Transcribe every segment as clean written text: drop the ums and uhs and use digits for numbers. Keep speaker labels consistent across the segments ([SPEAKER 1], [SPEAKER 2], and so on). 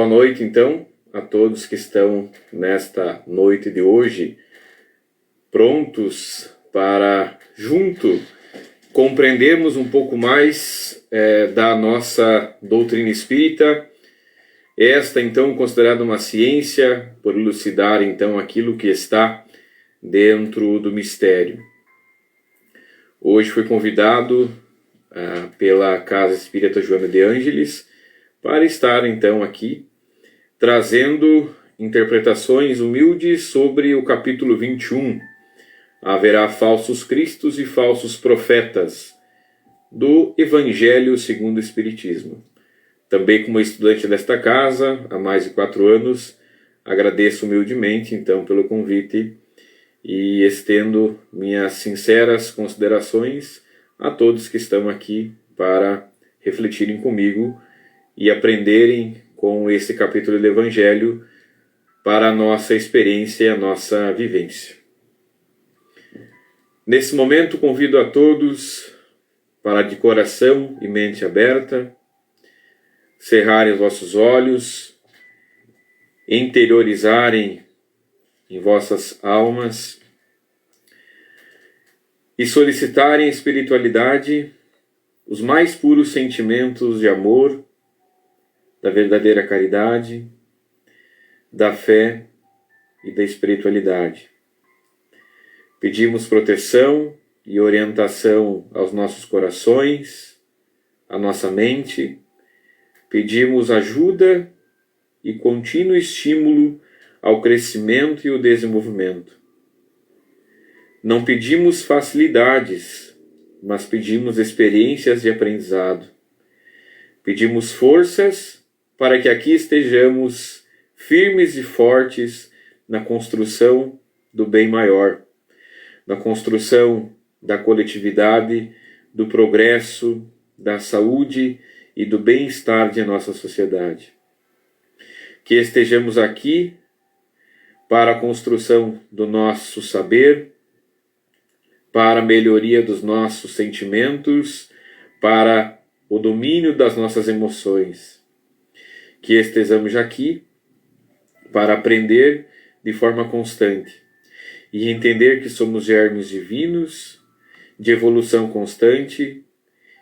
[SPEAKER 1] Boa noite, então, a todos que estão nesta noite de hoje, prontos para, junto, compreendermos um pouco mais da nossa doutrina espírita. Esta, então, considerada uma ciência, por elucidar, então, aquilo que está dentro do mistério. Hoje fui convidado pela Casa Espírita Joana de Ângeles para estar, então, aqui, trazendo interpretações humildes sobre o capítulo 21. Haverá falsos cristos e falsos profetas do Evangelho segundo o Espiritismo. Também como estudante desta casa, há mais de 4 anos, agradeço humildemente, então, pelo convite e estendo minhas sinceras considerações a todos que estão aqui para refletirem comigo e aprenderem com esse capítulo do Evangelho para a nossa experiência e a nossa vivência. Nesse momento, convido a todos para, de coração e mente aberta, cerrarem os vossos olhos, interiorizarem em vossas almas e solicitarem a espiritualidade, os mais puros sentimentos de amor, da verdadeira caridade, da fé e da espiritualidade. Pedimos proteção e orientação aos nossos corações, à nossa mente. Pedimos ajuda e contínuo estímulo ao crescimento e ao desenvolvimento. Não pedimos facilidades, mas pedimos experiências de aprendizado. Pedimos forças para que aqui estejamos firmes e fortes na construção do bem maior, na construção da coletividade, do progresso, da saúde e do bem-estar de nossa sociedade. Que estejamos aqui para a construção do nosso saber, para a melhoria dos nossos sentimentos, para o domínio das nossas emoções. Que estejamos aqui para aprender de forma constante e entender que somos germes divinos, de evolução constante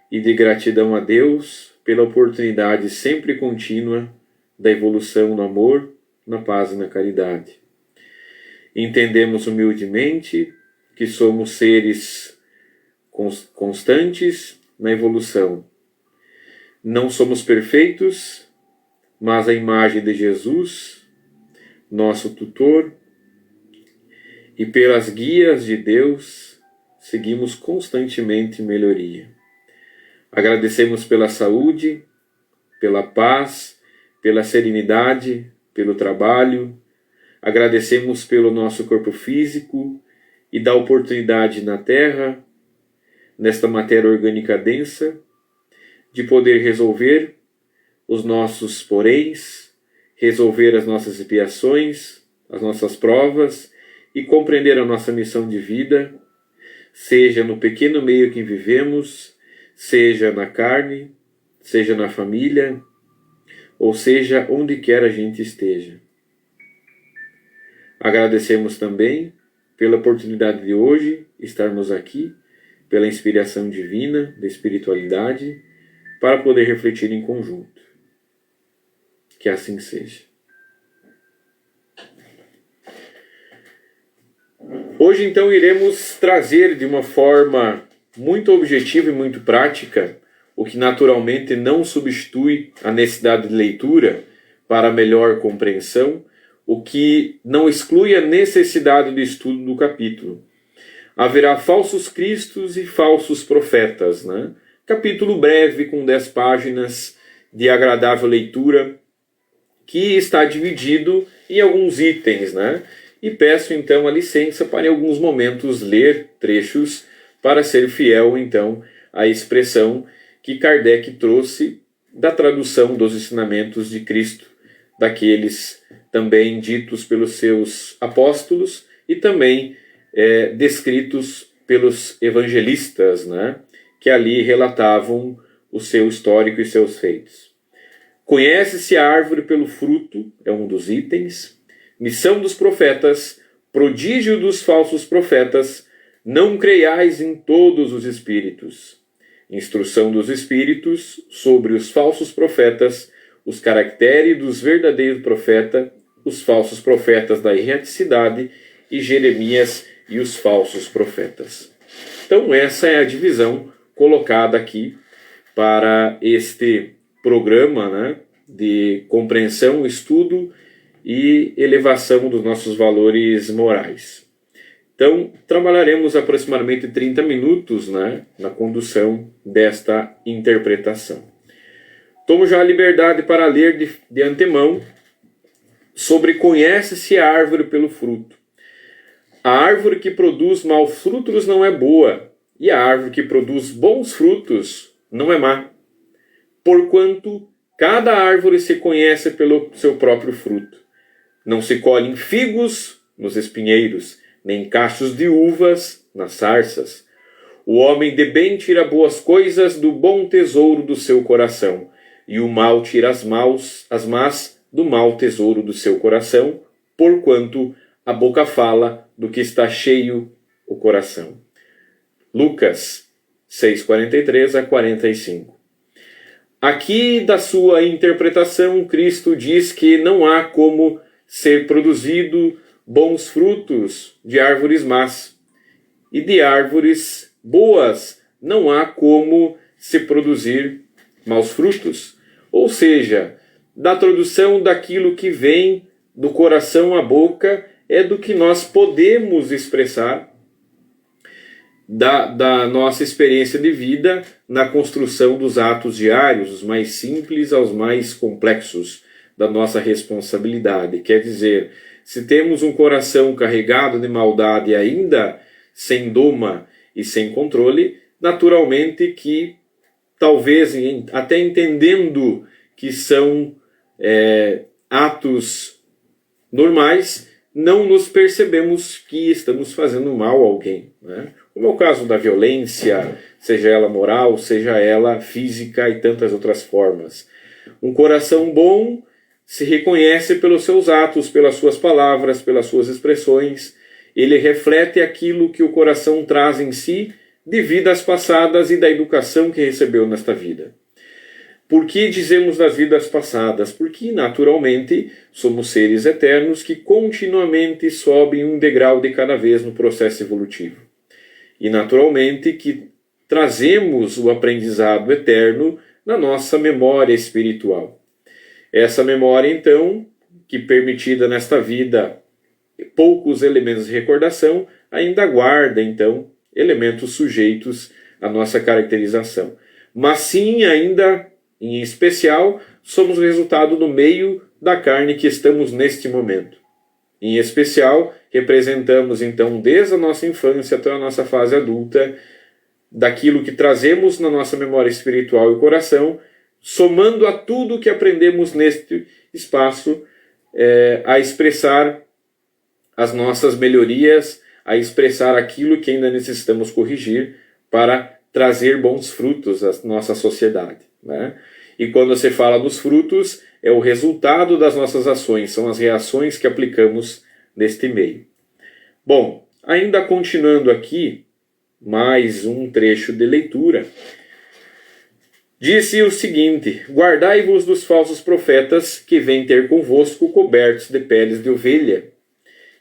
[SPEAKER 1] e de gratidão a Deus pela oportunidade sempre contínua da evolução no amor, na paz e na caridade. Entendemos humildemente que somos seres constantes na evolução. Não somos perfeitos, mas a imagem de Jesus, nosso tutor, e pelas guias de Deus, seguimos constantemente melhoria. Agradecemos pela saúde, pela paz, pela serenidade, pelo trabalho. Agradecemos pelo nosso corpo físico e da oportunidade na Terra, nesta matéria orgânica densa, de poder resolver os nossos poréns, resolver as nossas expiações, as nossas provas e compreender a nossa missão de vida, seja no pequeno meio que vivemos, seja na carne, seja na família, ou seja onde quer a gente esteja. Agradecemos também pela oportunidade de hoje estarmos aqui, pela inspiração divina da espiritualidade, para poder refletir em conjunto. Que assim seja. Hoje, então, iremos trazer de uma forma muito objetiva e muito prática, o que naturalmente não substitui a necessidade de leitura para melhor compreensão, o que não exclui a necessidade de estudo do capítulo. Haverá falsos cristos e falsos profetas, né? Capítulo breve, com 10 páginas de agradável leitura, que está dividido em alguns itens, né? E peço então a licença para em alguns momentos ler trechos para ser fiel então à expressão que Kardec trouxe da tradução dos ensinamentos de Cristo, daqueles também ditos pelos seus apóstolos e também descritos pelos evangelistas, né? Que ali relatavam o seu histórico e seus feitos. Conhece-se a árvore pelo fruto, é um dos itens. Missão dos profetas, prodígio dos falsos profetas, não creiais em todos os espíritos. Instrução dos espíritos sobre os falsos profetas, os caracteres dos verdadeiros profetas, os falsos profetas da erraticidade e Jeremias e os falsos profetas. Então essa é a divisão colocada aqui para este programa, né, de compreensão, estudo e elevação dos nossos valores morais. Então, trabalharemos aproximadamente 30 minutos, né, na condução desta interpretação. Tomo já a liberdade para ler de antemão sobre conhece-se a árvore pelo fruto. A árvore que produz maus frutos não é boa, e a árvore que produz bons frutos não é má. Porquanto cada árvore se conhece pelo seu próprio fruto. Não se colhem figos nos espinheiros, nem cachos de uvas nas sarças. O homem de bem tira boas coisas do bom tesouro do seu coração, e o mal tira as más do mau tesouro do seu coração, porquanto a boca fala do que está cheio o coração. Lucas 6:43 a 45. Aqui, da sua interpretação, Cristo diz que não há como ser produzido bons frutos de árvores más, e de árvores boas não há como se produzir maus frutos. Ou seja, da tradução daquilo que vem do coração à boca é do que nós podemos expressar da nossa experiência de vida na construção dos atos diários, os mais simples aos mais complexos da nossa responsabilidade. Quer dizer, se temos um coração carregado de maldade ainda sem doma e sem controle, naturalmente que talvez até entendendo que são atos normais, não nos percebemos que estamos fazendo mal a alguém, né? Como é o caso da violência, seja ela moral, seja ela física e tantas outras formas. Um coração bom se reconhece pelos seus atos, pelas suas palavras, pelas suas expressões. Ele reflete aquilo que o coração traz em si de vidas passadas e da educação que recebeu nesta vida. Por que dizemos das vidas passadas? Porque, naturalmente, somos seres eternos que continuamente sobem um degrau de cada vez no processo evolutivo. E, naturalmente, que trazemos o aprendizado eterno na nossa memória espiritual. Essa memória, então, que permitida nesta vida poucos elementos de recordação, ainda guarda, então, elementos sujeitos à nossa caracterização. Mas sim, ainda, em especial, somos o resultado do meio da carne que estamos neste momento. Em especial, representamos, então, desde a nossa infância até a nossa fase adulta, daquilo que trazemos na nossa memória espiritual e coração, somando a tudo que aprendemos neste espaço, a expressar as nossas melhorias, a expressar aquilo que ainda necessitamos corrigir para trazer bons frutos à nossa sociedade, né? E quando você fala dos frutos, é o resultado das nossas ações, são as reações que aplicamos neste meio. Bom, ainda continuando aqui, mais um trecho de leitura. Disse o seguinte: guardai-vos dos falsos profetas que vêm ter convosco cobertos de peles de ovelha,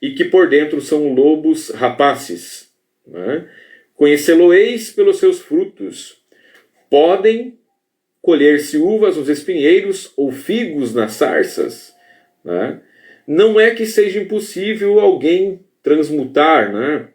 [SPEAKER 1] e que por dentro são lobos rapaces. Né? Conhecê-lo-eis pelos seus frutos. Podem colher-se uvas nos espinheiros ou figos nas sarças. Né? Não é que seja impossível alguém transmutar, né?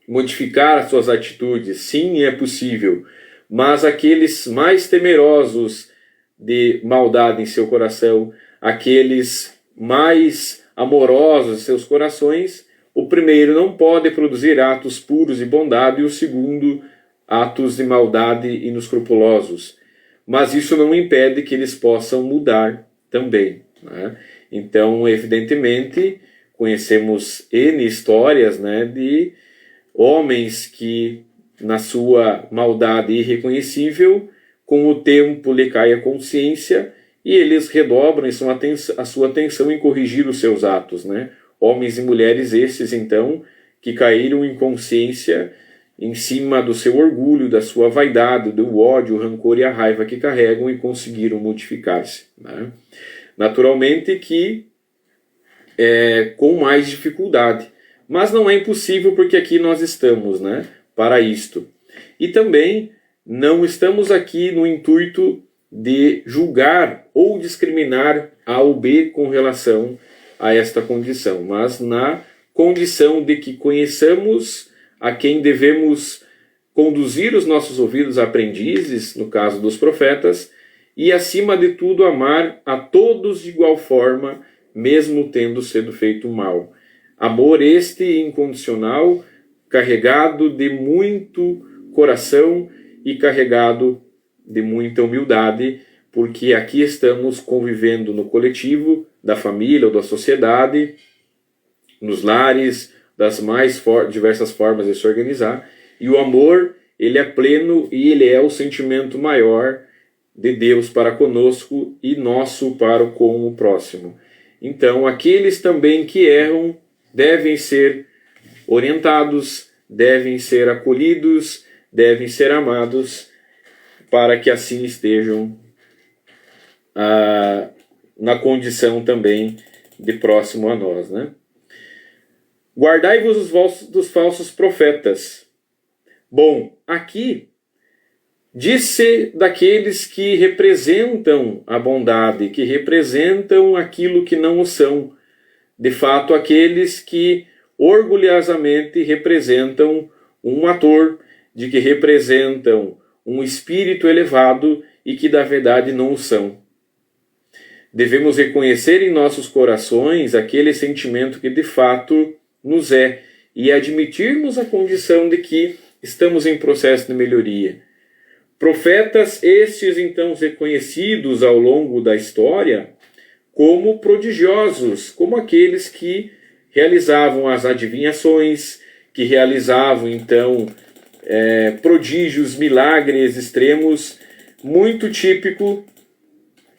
[SPEAKER 1] Modificar as suas atitudes. Sim, é possível. Mas aqueles mais temerosos de maldade em seu coração, aqueles mais amorosos em seus corações, o primeiro não pode produzir atos puros de bondade e o segundo atos de maldade inescrupulosos. Mas isso não impede que eles possam mudar também, né? Então, evidentemente, conhecemos N histórias, né, de homens que, na sua maldade irreconhecível, com o tempo lhe cai a consciência e eles redobram a sua atenção em corrigir os seus atos, né? Homens e mulheres esses, então, que caíram em consciência em cima do seu orgulho, da sua vaidade, do ódio, o rancor e a raiva que carregam e conseguiram modificar-se, né? Naturalmente que com mais dificuldade, mas não é impossível porque aqui nós estamos, né, para isto. E também não estamos aqui no intuito de julgar ou discriminar A ou B com relação a esta condição, mas na condição de que conheçamos a quem devemos conduzir os nossos ouvidos aprendizes, no caso dos profetas, e acima de tudo amar a todos de igual forma, mesmo tendo sido feito mal. Amor este incondicional, carregado de muito coração e carregado de muita humildade, porque aqui estamos convivendo no coletivo, da família ou da sociedade, nos lares, das mais diversas formas de se organizar, e o amor, ele é pleno e ele é o sentimento maior de Deus para conosco e nosso para com o próximo. Então, aqueles também que erram devem ser orientados, devem ser acolhidos, devem ser amados, para que assim estejam na condição também de próximo a nós, né? Guardai-vos dos falsos profetas. Bom, aqui diz-se daqueles que representam a bondade, que representam aquilo que não o são. De fato, aqueles que orgulhosamente representam um ator, de que representam um espírito elevado e que da verdade não o são. Devemos reconhecer em nossos corações aquele sentimento que de fato nos é e admitirmos a condição de que estamos em processo de melhoria. Profetas estes então reconhecidos ao longo da história como prodigiosos, como aqueles que realizavam as adivinhações, que realizavam então prodígios, milagres extremos, muito típico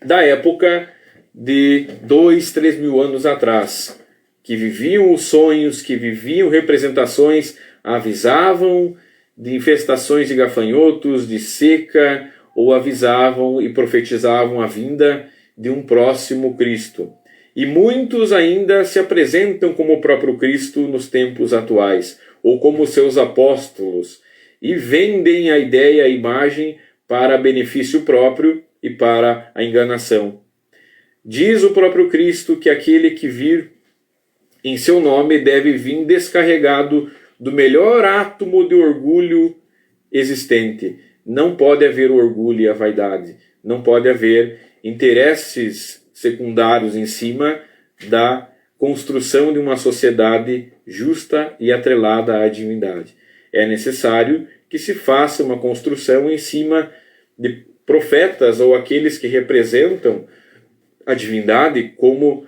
[SPEAKER 1] da época de 2, 3 mil anos atrás, que viviam os sonhos, que viviam representações, avisavam de infestações de gafanhotos, de seca, ou avisavam e profetizavam a vinda de um próximo Cristo. E muitos ainda se apresentam como o próprio Cristo nos tempos atuais, ou como seus apóstolos, e vendem a ideia, a imagem, para benefício próprio e para a enganação. Diz o próprio Cristo que aquele que vir em seu nome deve vir descarregado do melhor átomo de orgulho existente. Não pode haver o orgulho e a vaidade. Não pode haver interesses secundários em cima da construção de uma sociedade justa e atrelada à divindade. É necessário que se faça uma construção em cima de profetas ou aqueles que representam a divindade como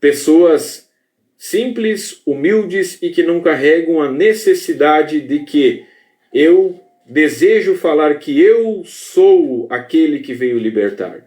[SPEAKER 1] pessoas simples, humildes e que não carregam a necessidade de que eu desejo falar que eu sou aquele que veio libertar.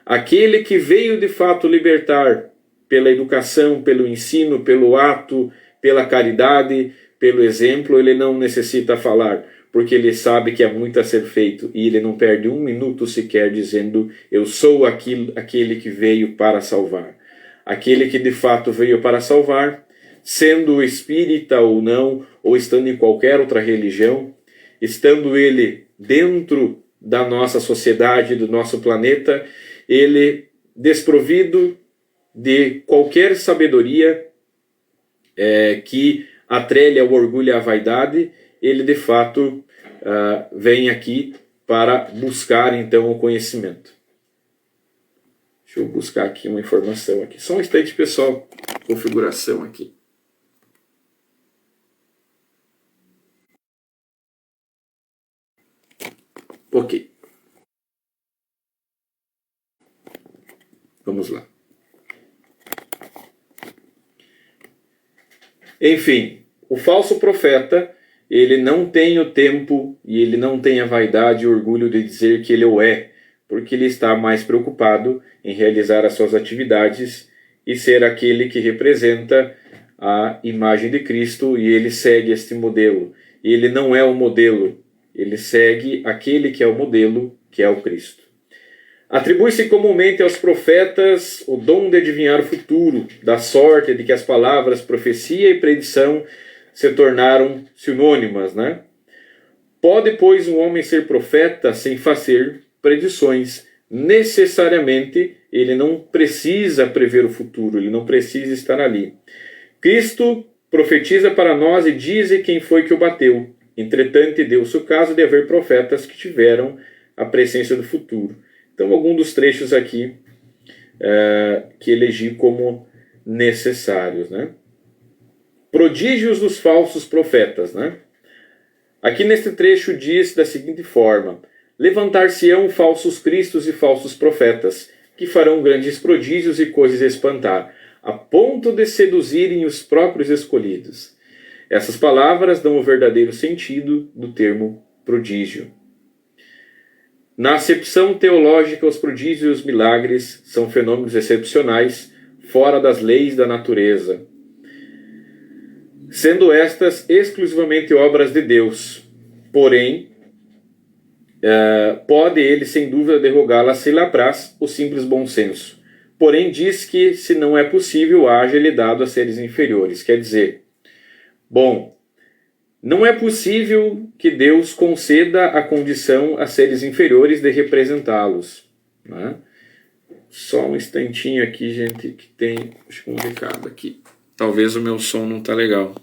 [SPEAKER 1] Aquele que veio de fato libertar pela educação, pelo ensino, pelo ato, pela caridade, pelo exemplo, ele não necessita falar, porque ele sabe que há muito a ser feito e ele não perde um minuto sequer dizendo eu sou aquele que veio para salvar. Aquele que de fato veio para salvar, sendo espírita ou não, ou estando em qualquer outra religião, estando ele dentro da nossa sociedade, do nosso planeta, ele desprovido de qualquer sabedoria que atrele ao orgulho e à vaidade, ele de fato vem aqui para buscar então o conhecimento. Deixa eu buscar aqui uma informação aqui. Só um instante, pessoal. Configuração aqui. Ok. Vamos lá. Enfim, o falso profeta, ele não tem o tempo e ele não tem a vaidade e o orgulho de dizer que ele o é, porque ele está mais preocupado em realizar as suas atividades e ser aquele que representa a imagem de Cristo, e ele segue este modelo. E ele não é o modelo, ele segue aquele que é o modelo, que é o Cristo. Atribui-se comumente aos profetas o dom de adivinhar o futuro, da sorte de que as palavras profecia e predição se tornaram sinônimas, né? Pode, pois, um homem ser profeta sem fazer predições? Necessariamente, ele não precisa prever o futuro, ele não precisa estar ali. Cristo profetiza para nós e diz quem foi que o bateu. Entretanto, deu-se o caso de haver profetas que tiveram a presciência do futuro. Então, alguns dos trechos aqui que elegi como necessários, né? Prodígios dos falsos profetas, né? Aqui neste trecho diz da seguinte forma: levantar-se-ão falsos cristos e falsos profetas, que farão grandes prodígios e coisas a espantar, a ponto de seduzirem os próprios escolhidos. Essas palavras dão o verdadeiro sentido do termo prodígio. Na acepção teológica, os prodígios e os milagres são fenômenos excepcionais, fora das leis da natureza, sendo estas exclusivamente obras de Deus. Porém, pode ele, sem dúvida, derrogá-las se lhe apraz o simples bom senso. Porém, diz que, se não é possível, haja-lhe dado a seres inferiores. Quer dizer, não é possível que Deus conceda a condição a seres inferiores de representá-los, né? Só um instantinho aqui, gente, que tem um recado aqui. Talvez o meu som não está legal.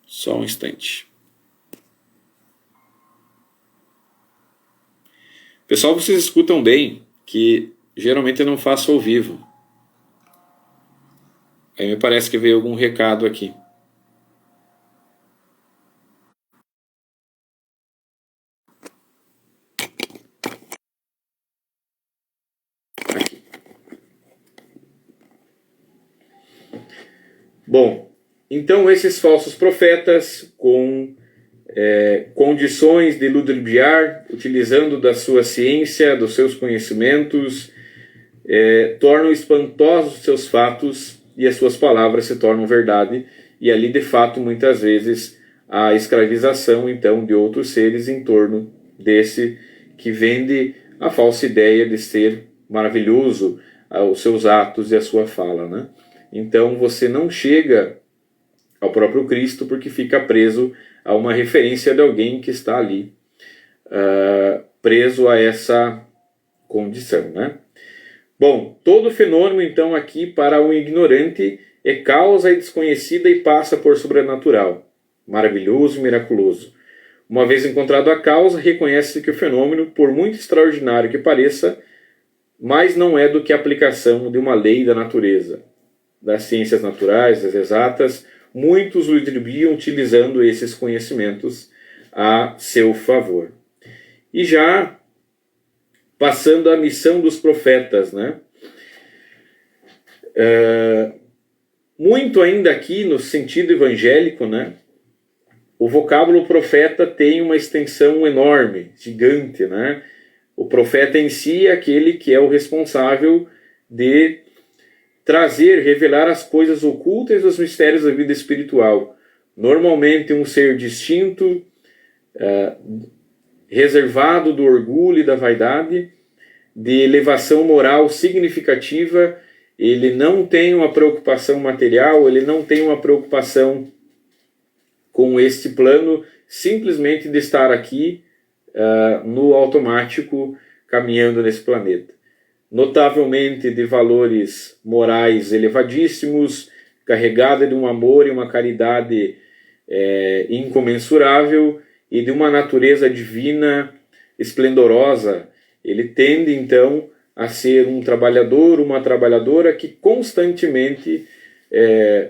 [SPEAKER 1] Só um instante. Pessoal, vocês escutam bem que geralmente eu não faço ao vivo. Aí me parece que veio algum recado aqui. Bom, então esses falsos profetas com condições de ludibriar, utilizando da sua ciência, dos seus conhecimentos, tornam espantosos os seus fatos e as suas palavras se tornam verdade, e ali de fato muitas vezes a escravização então de outros seres em torno desse que vende a falsa ideia de ser maravilhoso os seus atos e a sua fala, né? Então você não chega ao próprio Cristo porque fica preso a uma referência de alguém que está ali preso a essa condição, né? Bom, todo fenômeno então aqui para o ignorante é causa desconhecida e passa por sobrenatural, maravilhoso e miraculoso. Uma vez encontrado a causa, reconhece que o fenômeno, por muito extraordinário que pareça, mas não é do que a aplicação de uma lei da natureza, das ciências naturais, das exatas. Muitos o atribuem utilizando esses conhecimentos a seu favor. E já passando à missão dos profetas, né? Muito ainda aqui no sentido evangélico, né? O vocábulo profeta tem uma extensão enorme, gigante, né? O profeta em si é aquele que é o responsável de trazer, revelar as coisas ocultas e os mistérios da vida espiritual. Normalmente um ser distinto, reservado do orgulho e da vaidade, de elevação moral significativa. Ele não tem uma preocupação material, ele não tem uma preocupação com este plano, simplesmente de estar aqui no automático, caminhando nesse planeta. Notavelmente de valores morais elevadíssimos, carregada de um amor e uma caridade incomensurável e de uma natureza divina esplendorosa. Ele tende então a ser um trabalhador, uma trabalhadora que constantemente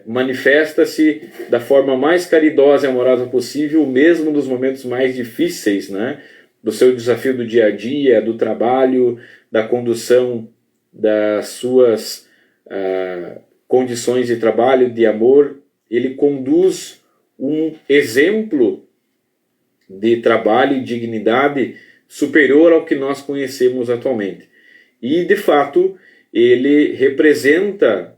[SPEAKER 1] manifesta-se da forma mais caridosa e amorosa possível, mesmo nos momentos mais difíceis, né? Do seu desafio do dia a dia, do trabalho, da condução das suas condições de trabalho, de amor. Ele conduz um exemplo de trabalho e dignidade superior ao que nós conhecemos atualmente. E, de fato, ele representa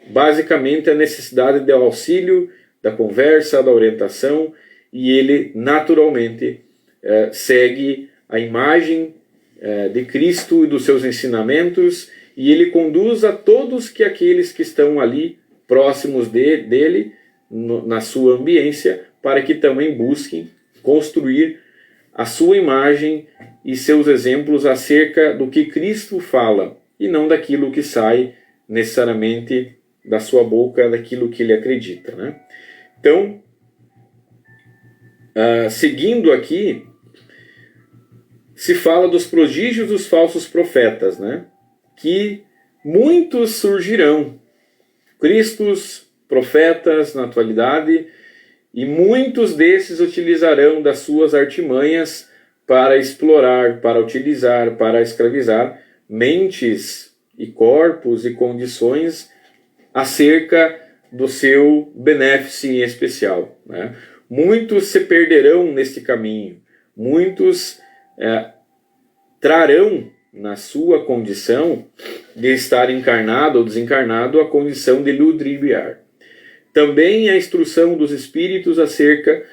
[SPEAKER 1] basicamente a necessidade do auxílio, da conversa, da orientação, e ele naturalmente segue a imagem de Cristo e dos seus ensinamentos, e ele conduz a todos aqueles que estão ali próximos dele, na sua ambiência, para que também busquem construir a sua imagem e seus exemplos acerca do que Cristo fala, e não daquilo que sai necessariamente da sua boca, daquilo que ele acredita, né? Então, seguindo aqui, se fala dos prodígios dos falsos profetas, né? Que muitos surgirão, cristos, profetas na atualidade, e muitos desses utilizarão das suas artimanhas para explorar, para utilizar, para escravizar mentes e corpos e condições acerca do seu benefício em especial, né? Muitos se perderão neste caminho, muitos trarão na sua condição de estar encarnado ou desencarnado a condição de ludibriar. Também a instrução dos espíritos acerca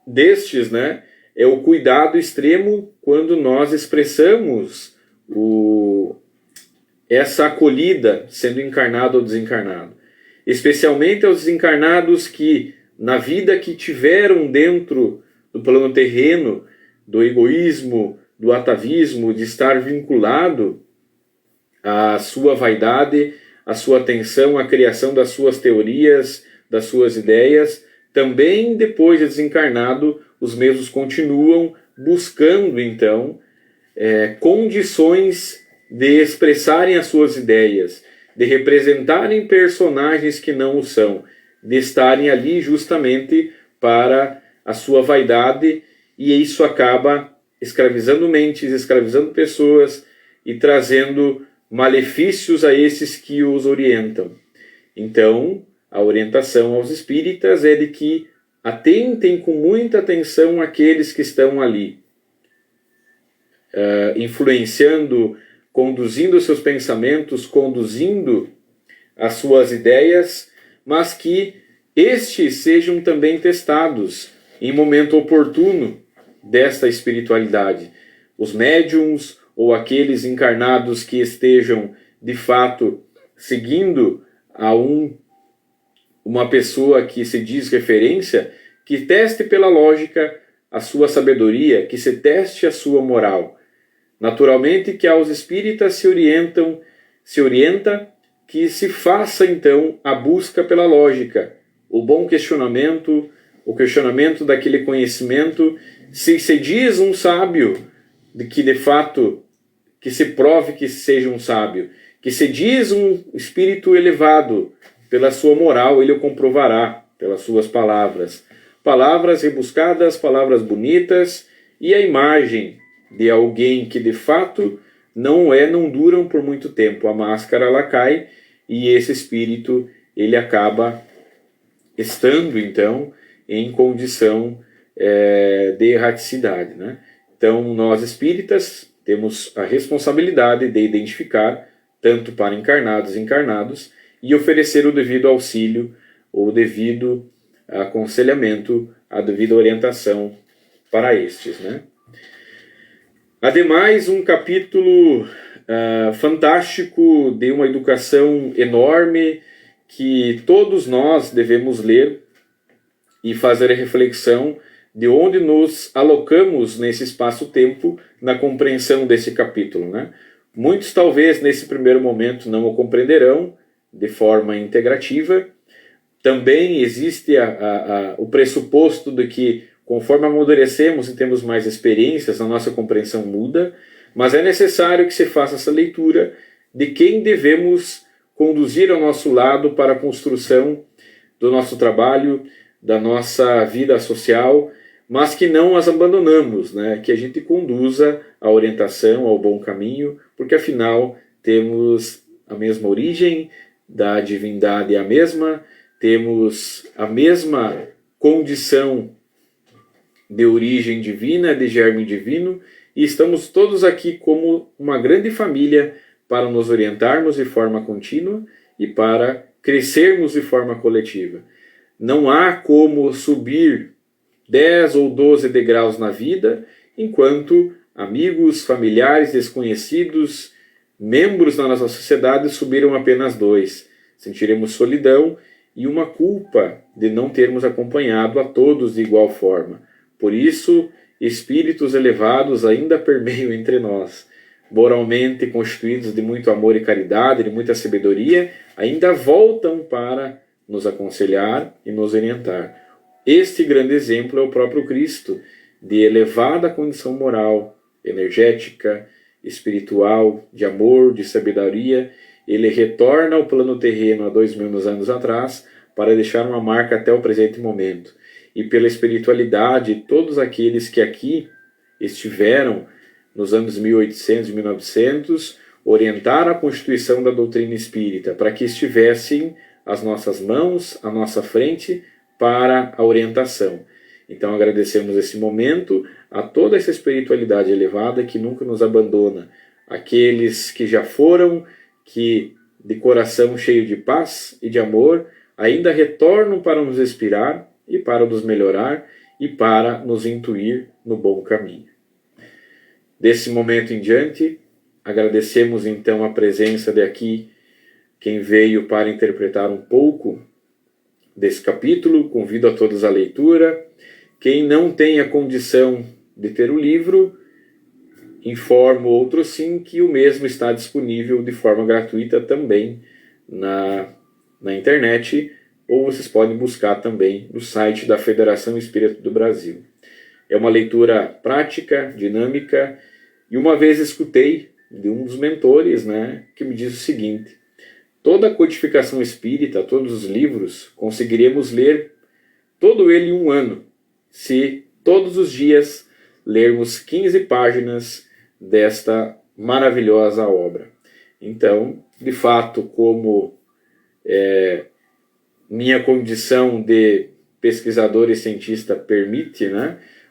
[SPEAKER 1] destes, né, é o cuidado extremo quando nós expressamos essa acolhida sendo encarnado ou desencarnado. Especialmente aos desencarnados que, na vida que tiveram dentro do plano terreno, do egoísmo, do atavismo, de estar vinculado à sua vaidade, à sua atenção, à criação das suas teorias, das suas ideias, também depois de desencarnado, os mesmos continuam buscando, então, condições de expressarem as suas ideias, de representarem personagens que não o são, de estarem ali justamente para a sua vaidade, e isso acaba escravizando mentes, escravizando pessoas e trazendo malefícios a esses que os orientam. Então, a orientação aos espíritas é de que atentem com muita atenção aqueles que estão ali, influenciando, conduzindo seus pensamentos, conduzindo as suas ideias, mas que estes sejam também testados em momento oportuno desta espiritualidade. Os médiums ou aqueles encarnados que estejam, de fato, seguindo a uma pessoa que se diz referência, que teste pela lógica a sua sabedoria, que se teste a sua moral. Naturalmente que aos espíritas se orienta que se faça então a busca pela lógica, o bom questionamento, o questionamento daquele conhecimento. Se se diz um sábio, de fato, que se prove que seja um sábio. Que se diz um espírito elevado, pela sua moral ele o comprovará, pelas suas palavras. Palavras rebuscadas, palavras bonitas, e a imagem de alguém que de fato não duram por muito tempo. A máscara ela cai e esse espírito ele acaba estando então em condição de erraticidade, né? Então nós espíritas temos a responsabilidade de identificar, tanto para encarnados e encarnados, e oferecer o devido auxílio, o devido aconselhamento, a devida orientação para estes, né? Ademais, um capítulo fantástico de uma educação enorme que todos nós devemos ler e fazer a reflexão de onde nos alocamos nesse espaço-tempo na compreensão desse capítulo, né? Muitos talvez nesse primeiro momento não o compreenderão de forma integrativa. Também existe o pressuposto de que conforme amadurecemos e temos mais experiências, a nossa compreensão muda, mas é necessário que se faça essa leitura de quem devemos conduzir ao nosso lado para a construção do nosso trabalho, da nossa vida social, mas que não as abandonamos, né? Que a gente conduza a orientação ao bom caminho, porque afinal temos a mesma origem, da divindade é a mesma, temos a mesma condição de origem divina, de germe divino, e estamos todos aqui como uma grande família para nos orientarmos de forma contínua e para crescermos de forma coletiva. Não há como subir 10 ou 12 degraus na vida enquanto amigos, familiares, desconhecidos, membros da nossa sociedade subiram apenas 2. Sentiremos solidão e uma culpa de não termos acompanhado a todos de igual forma. Por isso, espíritos elevados ainda permeiam entre nós. Moralmente constituídos de muito amor e caridade, de muita sabedoria, ainda voltam para nos aconselhar e nos orientar. Este grande exemplo é o próprio Cristo, de elevada condição moral, energética, espiritual, de amor, de sabedoria. Ele retorna ao plano terreno há 2000 anos atrás para deixar uma marca até o presente momento. E pela espiritualidade, todos aqueles que aqui estiveram nos anos 1800 e 1900, orientaram a constituição da doutrina espírita para que estivessem as nossas mãos, à nossa frente, para a orientação. Então agradecemos esse momento a toda essa espiritualidade elevada que nunca nos abandona, aqueles que já foram, que de coração cheio de paz e de amor, ainda retornam para nos inspirar e para nos melhorar e para nos intuir no bom caminho. Desse momento em diante, agradecemos então a presença de aqui quem veio para interpretar um pouco desse capítulo. Convido a todos à leitura. Quem não tem a condição de ter o livro, informo outros sim que o mesmo está disponível de forma gratuita também na internet, ou vocês podem buscar também no site da Federação Espírita do Brasil. É uma leitura prática, dinâmica, e uma vez escutei de um dos mentores, que me diz o seguinte: toda a codificação espírita, todos os livros, conseguiremos ler todo ele em um ano, se todos os dias lermos 15 páginas desta maravilhosa obra. Então, de fato, como minha condição de pesquisador e cientista permite,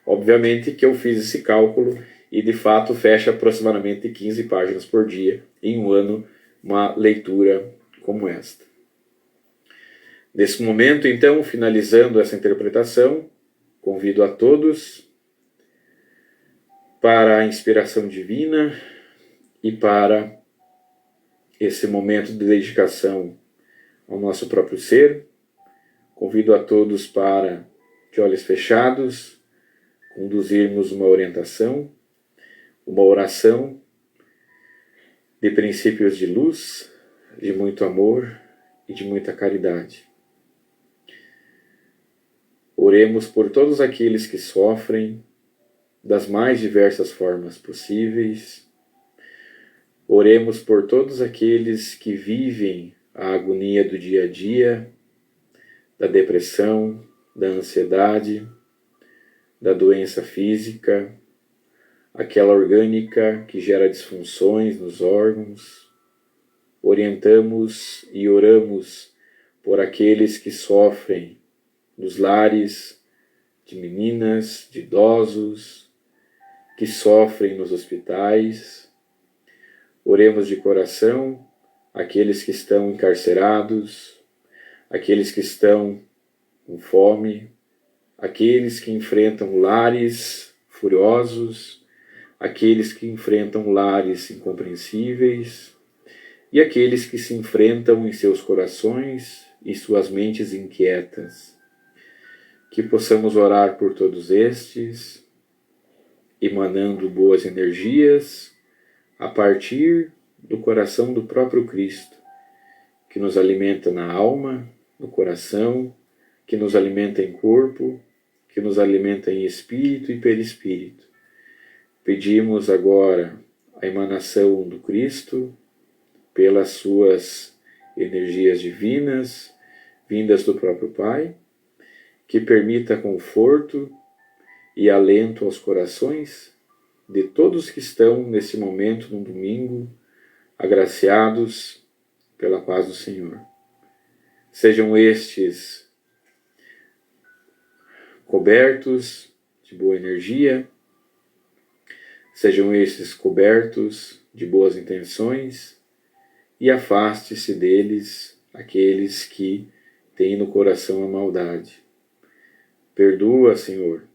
[SPEAKER 1] obviamente que eu fiz esse cálculo e de fato fecha aproximadamente 15 páginas por dia em um ano, uma leitura como esta. Nesse momento, então, finalizando essa interpretação, convido a todos para a inspiração divina e para esse momento de dedicação ao nosso próprio ser. Convido a todos para, de olhos fechados, conduzirmos uma orientação, uma oração de princípios de luz, de muito amor e de muita caridade. Oremos por todos aqueles que sofrem das mais diversas formas possíveis. Oremos por todos aqueles que vivem a agonia do dia a dia, da depressão, da ansiedade, da doença física, aquela orgânica que gera disfunções nos órgãos. Orientamos e oramos por aqueles que sofrem nos lares de meninas, de idosos, que sofrem nos hospitais. Oremos de coração aqueles que estão encarcerados, aqueles que estão com fome, aqueles que enfrentam lares furiosos, aqueles que enfrentam lares incompreensíveis e aqueles que se enfrentam em seus corações e suas mentes inquietas. Que possamos orar por todos estes, emanando boas energias a partir do coração do próprio Cristo, que nos alimenta na alma, no coração, que nos alimenta em corpo, que nos alimenta em espírito e perispírito. Pedimos agora a emanação do Cristo pelas suas energias divinas, vindas do próprio Pai, que permita conforto e alento aos corações de todos que estão nesse momento, num domingo, agraciados pela paz do Senhor. Sejam estes cobertos de boa energia, sejam esses cobertos de boas intenções, e afaste-se deles aqueles que têm no coração a maldade. Perdoa, Senhor,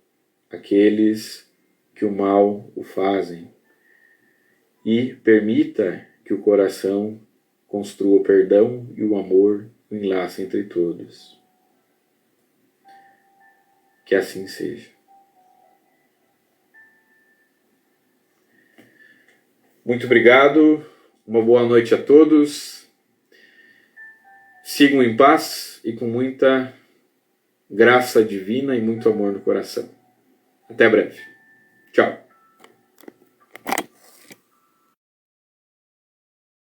[SPEAKER 1] aqueles que o mal o fazem, e permita que o coração construa o perdão e o amor, o enlace entre todos. Que assim seja. Muito obrigado, uma boa noite a todos. Sigam em paz e com muita graça divina e muito amor no coração. Até breve. Tchau.